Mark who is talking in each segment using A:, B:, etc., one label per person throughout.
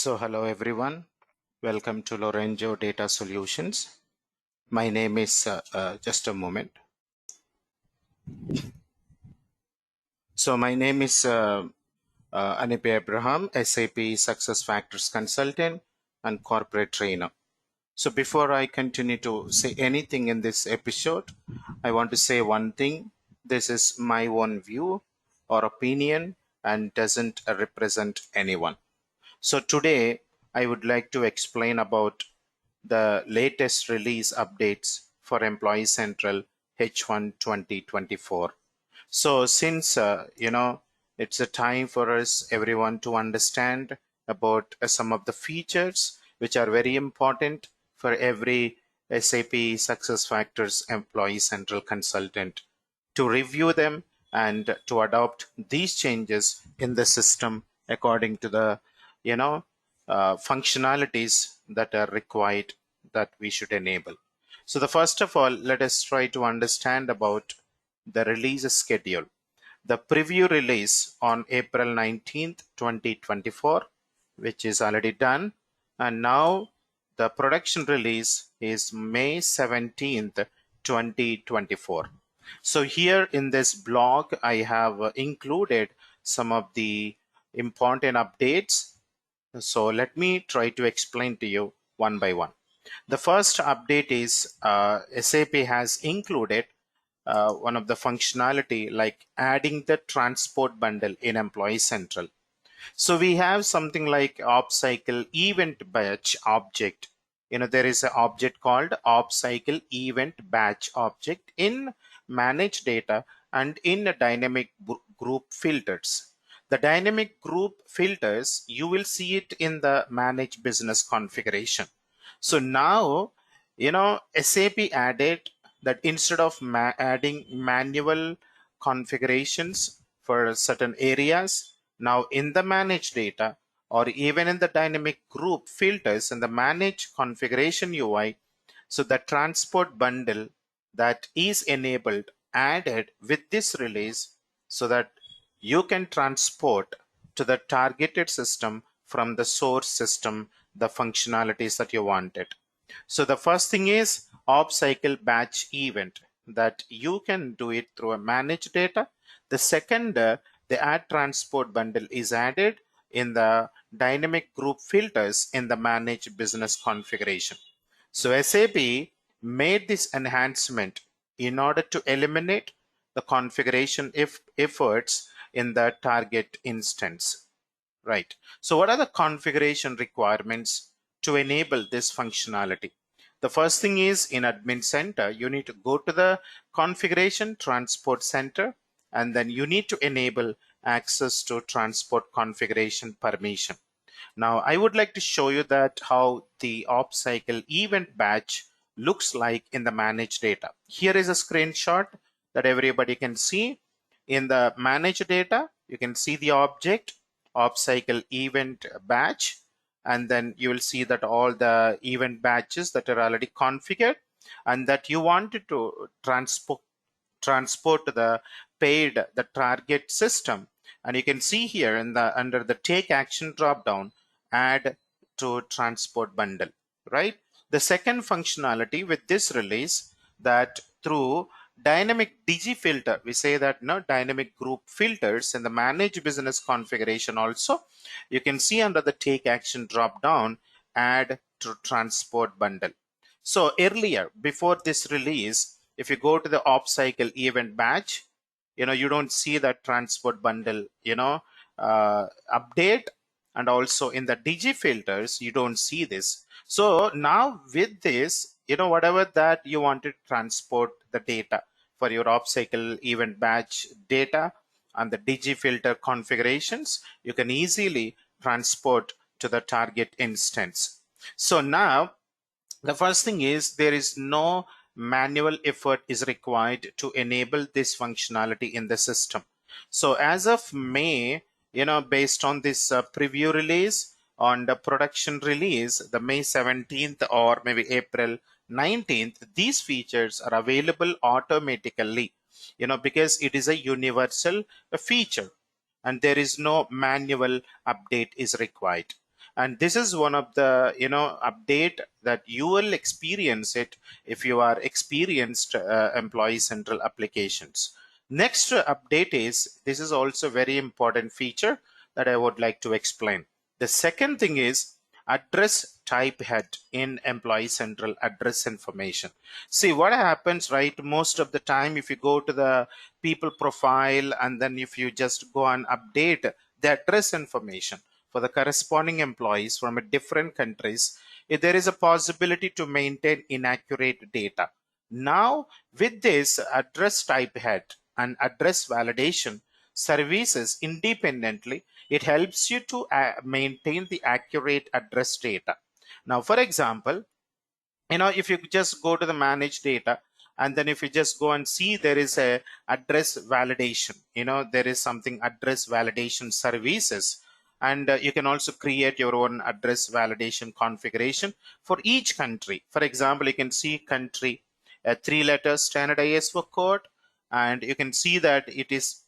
A: Hello everyone. Welcome to Lorenzo Data Solutions. My name is, just a moment. My name is Anipe Abraham, SAP SuccessFactors Consultant and Corporate Trainer. So before I continue to say anything in this episode, I want to say one thing. This is my own view or opinion and doesn't represent anyone. So today I would like to explain about the latest release updates for Employee Central H1 2024. So since it's a time for us everyone to understand about some of the features which are very important for every SAP SuccessFactors Employee Central consultant to review them and to adopt these changes in the system according to the you know functionalities that are required that we should enable. So the first of all, let us try to understand about the release schedule. The preview release on April 19th, 2024, which is already done. And now the production release is May 17th, 2024. So here in this blog, I have included some of the important updates. So let me try to explain to you one by one. The first update is SAP has included one of the functionality like adding the transport bundle in Employee Central. So we have something like op cycle event batch object. There is an object called op cycle event batch object in manage data and in a dynamic group filters. The dynamic group filters, you will see it in the manage business configuration. So now, SAP added that instead of adding manual configurations for certain areas, now in the manage data or even in the dynamic group filters in the manage configuration UI, so the transport bundle that is enabled added with this release so that you can transport to the targeted system from the source system the functionalities that you wanted. So the first thing is op cycle batch event that you can do it through a managed data. The second, the add transport bundle is added in the dynamic group filters in the manage business configuration. So SAP made this enhancement in order to eliminate the configuration efforts in the target instance. Right. So what are the configuration requirements to enable this functionality? The first thing is in Admin Center, you need to go to the configuration transport center, and then you need to enable access to transport configuration permission. Now, I would like to show you that how the op cycle event batch looks like in the managed data. Here is a screenshot that everybody can see. In the managed data, you can see the object op cycle event batch, and then you will see that all the event batches that are already configured and that you wanted to transport to the the target system. And you can see here in the under the take action drop down, add to transport bundle, right? The second functionality with this release, that through dynamic digi filter, we say that dynamic group filters in the manage business configuration also, you can see under the take action drop down, add to transport bundle. So earlier, before this release, if you go to the op cycle event batch, you don't see that transport bundle update, and also in the digi filters you don't see this. So now with this, whatever that you want to transport the data for your op cycle event batch data and the digi filter configurations, you can easily transport to the target instance. So now the first thing is there is no manual effort is required to enable this functionality in the system. So as of May, based on this preview release, on the production release, the May 17th or maybe April 19th, these features are available automatically, because it is a universal feature and there is no manual update is required. And this is one of the update that you will experience it if you are experienced employee central applications. Next update is, this is also very important feature that I would like to explain. The second thing is address type head in employee central address information. See what happens, right? Most of the time, if you go to the people profile and then if you just go and update the address information for the corresponding employees from different countries, there is a possibility to maintain inaccurate data. Now, with this address type head and address validation services independently, it helps you to maintain the accurate address data. Now, for example, if you just go to the manage data and then if you just go and see, there is a address validation, there is something address validation services, and you can also create your own address validation configuration for each country. For example, you can see country, a 3-letter standard ISO code, and you can see that it is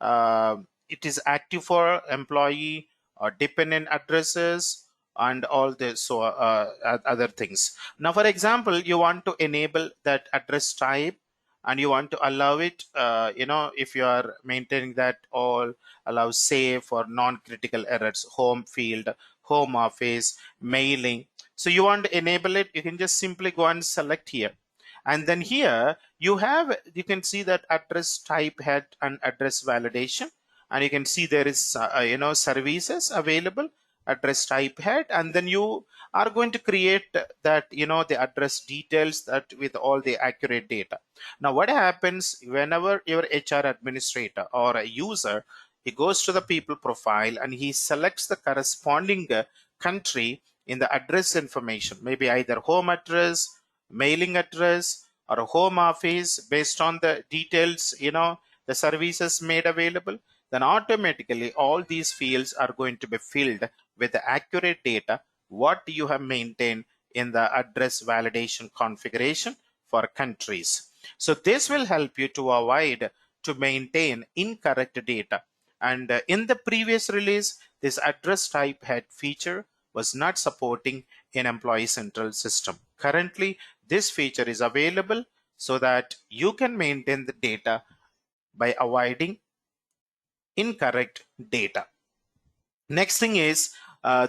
A: uh, it is active for employee or dependent addresses and all this, so other things. Now, for example, you want to enable that address type and you want to allow it, if you are maintaining that all allow save for non-critical errors, home field, home office, mailing. So you want to enable it, you can just simply go and select here. And then here you can see that address type head and address validation. And you can see there is, services available, address type head, and then you are going to create that the address details that with all the accurate data. Now what happens whenever your HR administrator or a user, he goes to the people profile and he selects the corresponding country in the address information, maybe either home address, mailing address, or a home office, based on the details, the services made available, then automatically all these fields are going to be filled with the accurate data what you have maintained in the address validation configuration for countries. So this will help you to avoid to maintain incorrect data. And in the previous release, this address type head feature was not supporting in employee central system. Currently, this feature is available so that you can maintain the data by avoiding incorrect data. Next thing is,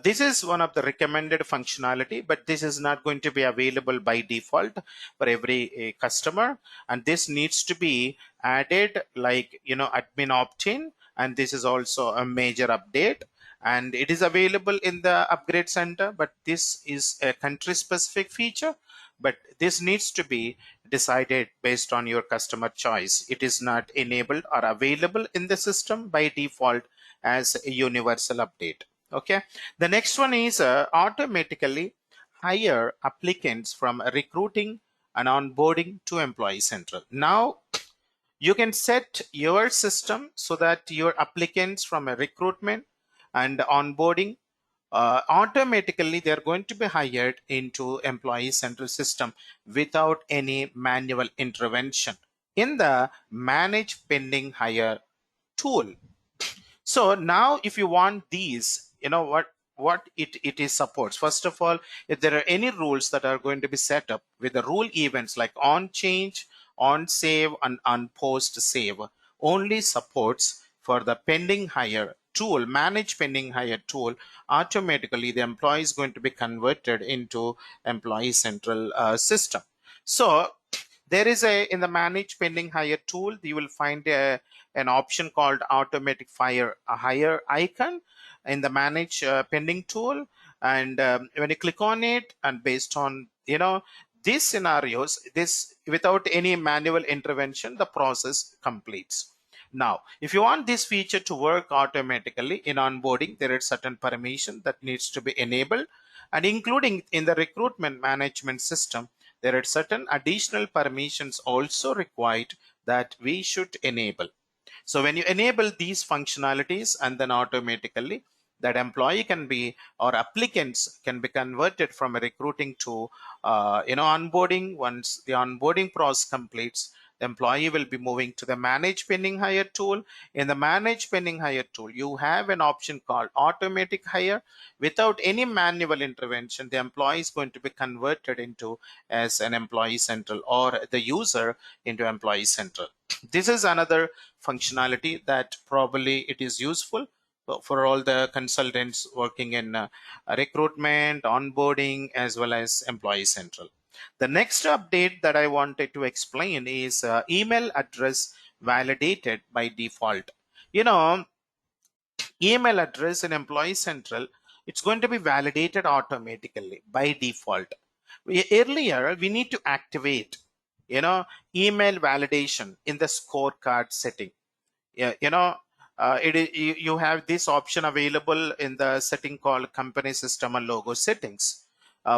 A: this is one of the recommended functionality, but this is not going to be available by default for every customer, and this needs to be added, like admin opt-in, and this is also a major update, and it is available in the upgrade center, but this is a country specific feature, but this needs to be decided based on your customer choice. It is not enabled or available in the system by default as a universal update. Okay, the next one is automatically hire applicants from recruiting and onboarding to employee central. Now you can set your system so that your applicants from a recruitment and onboarding, automatically they're going to be hired into employee central system without any manual intervention in the manage pending hire tool. So now if you want these, what it is supports. First of all, if there are any rules that are going to be set up with the rule events like on change, on save, and on post save, only supports for the pending hire tool, manage pending hire tool. Automatically the employee is going to be converted into employee central system. So there is in the manage pending hire tool, you will find an option called automatic fire a hire icon in the manage pending tool. And when you click on it, and based on these scenarios, this without any manual intervention, the process completes. Now if you want this feature to work automatically in onboarding, there is certain permission that needs to be enabled, and including in the recruitment management system, there are certain additional permissions also required that we should enable. So when you enable these functionalities, and then automatically that employee can be, or applicants can be converted from a recruiting to onboarding. Once the onboarding process completes, the employee will be moving to the manage pending hire tool. In the manage pending hire tool, you have an option called automatic hire. Without any manual intervention, the employee is going to be converted into as an employee central, or the user into employee central. This is another functionality that probably it is useful for all the consultants working in recruitment, onboarding, as well as employee central. The next update that I wanted to explain is email address validated by default. You know, email address in employee central, it's going to be validated automatically by default. Earlier, we need to activate, email validation in the scorecard setting. Yeah, you have this option available in the setting called company system and logo settings.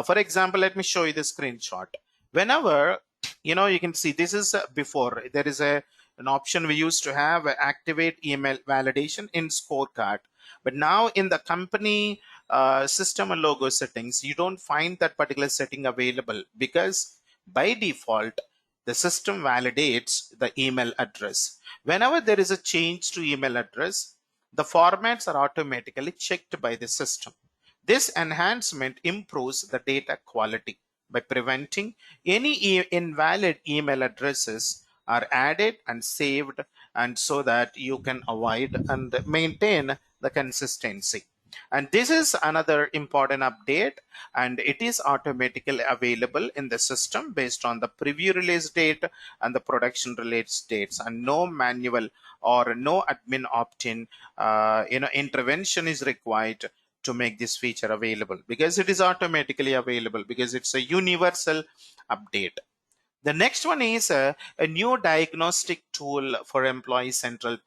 A: For example, let me show you the screenshot. Whenever, you can see this is before there is an option we used to have, activate email validation in scorecard. But now in the company system and logo settings, you don't find that particular setting available, because by default the system validates the email address. Whenever there is a change to email address, the formats are automatically checked by the system. This enhancement improves the data quality by preventing any invalid email addresses are added and saved, and so that you can avoid and maintain the consistency. And this is another important update, and it is automatically available in the system based on the preview release date and the production release dates, and no manual or no admin opt-in intervention is required to make this feature available, because it is automatically available, because it's a universal update. The next one is a new diagnostic tool for employee central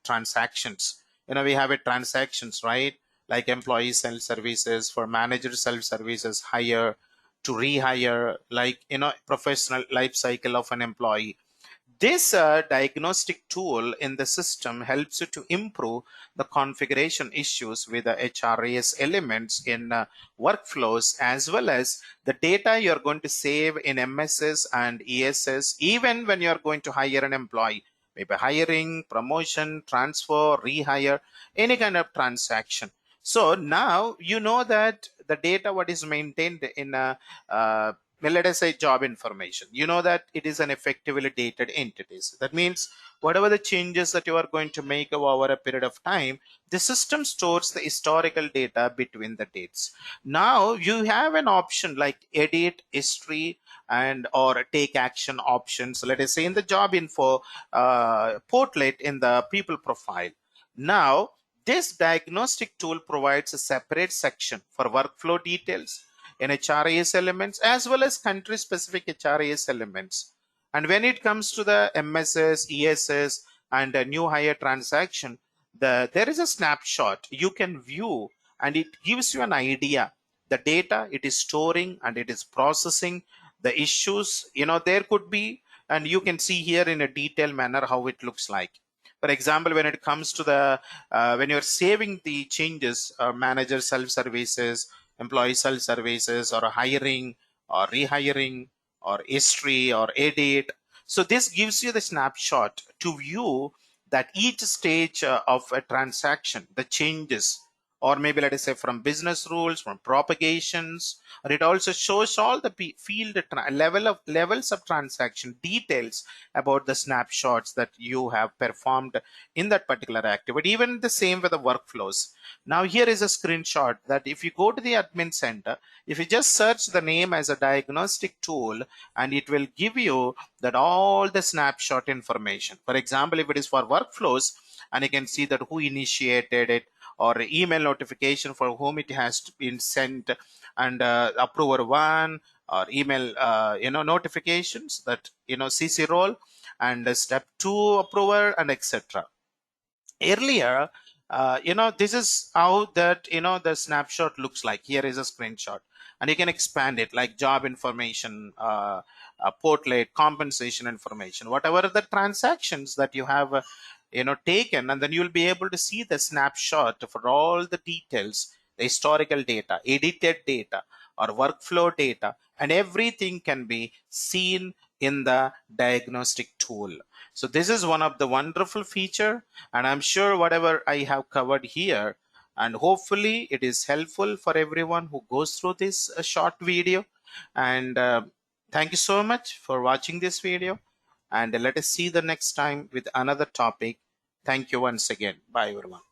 A: transactions. We have a transactions, right? Like employee self services, for manager self services, hire to rehire, like, professional life cycle of an employee. This diagnostic tool in the system helps you to improve the configuration issues with the HRIS elements in workflows, as well as the data you're going to save in MSS and ESS, even when you're going to hire an employee, maybe hiring, promotion, transfer, rehire, any kind of transaction. So now you know that the data what is maintained in well, let us say job information, that it is an effectively dated entities. That means whatever the changes that you are going to make over a period of time, the system stores the historical data between the dates. Now you have an option like edit history and or take action options. Let us say in the job info portlet in the people profile. Now this diagnostic tool provides a separate section for workflow details in HRIS elements, as well as country specific HRIS elements. And when it comes to the MSS, ESS, and a new hire transaction, there is a snapshot you can view, and it gives you an idea the data it is storing and it is processing the issues. There could be, and you can see here in a detailed manner how it looks like. For example, when it comes to the when you're saving the changes, manager self services, employee self services, or hiring or rehiring or history or edit. So this gives you the snapshot to view that each stage of a transaction, the changes, or maybe let us say from business rules, from propagations, or it also shows all the field levels of transaction details about the snapshots that you have performed in that particular activity. Even the same with the workflows. Now here is a screenshot that if you go to the admin center, if you just search the name as a diagnostic tool, and it will give you that all the snapshot information. For example, if it is for workflows, and you can see that who initiated it, or email notification for whom it has been sent, and approver one, or email notifications that CC role, and step 2 approver, and etc. Earlier, this is how that the snapshot looks like. Here is a screenshot, and you can expand it like job information, portlet, compensation information, whatever the transactions that you have taken, and then you'll be able to see the snapshot for all the details, the historical data, edited data, or workflow data, and everything can be seen in the diagnostic tool. So this is one of the wonderful feature, and I'm sure whatever I have covered here, and hopefully it is helpful for everyone who goes through this short video. And thank you so much for watching this video, and let us see the next time with another topic. Thank you once again. Bye everyone.